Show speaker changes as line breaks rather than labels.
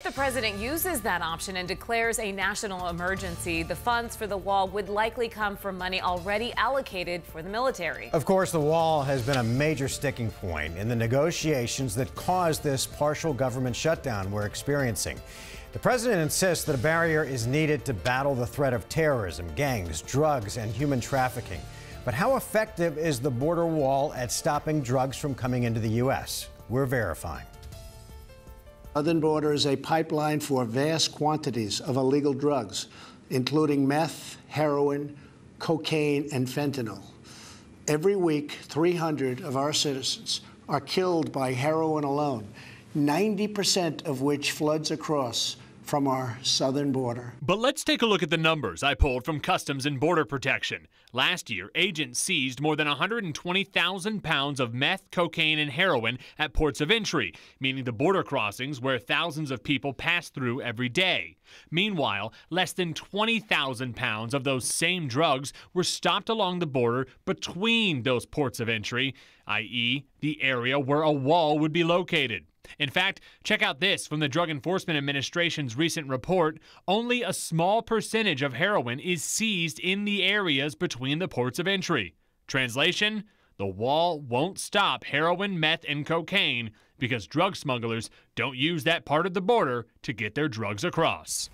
the president uses that option and declares a national emergency, the funds for the wall would likely come from money already allocated for the military.
Of course, the wall has been a major sticking point in the negotiations that caused this partial government shutdown we're experiencing. The president insists that a barrier is needed to battle the threat of terrorism, gangs, drugs, and human trafficking. But how effective is the border wall at stopping drugs from coming into the U.S.? We're verifying.
The southern border is a pipeline for vast quantities of illegal drugs, including meth, heroin, cocaine, and fentanyl. Every week, 300 of our citizens are killed by heroin alone, 90% of which floods across from our southern border.
But let's take a look at the numbers I pulled from Customs and Border Protection. Last year, agents seized more than 120,000 pounds of meth, cocaine, and heroin at ports of entry, meaning the border crossings where thousands of people pass through every day. Meanwhile, less than 20,000 pounds of those same drugs were stopped along the border between those ports of entry, i.e., the area where a wall would be located. In fact, check out this from the Drug Enforcement Administration's recent report. Only a small percentage of heroin is seized in the areas between the ports of entry. Translation: the wall won't stop heroin, meth, and cocaine because drug smugglers don't use that part of the border to get their drugs across.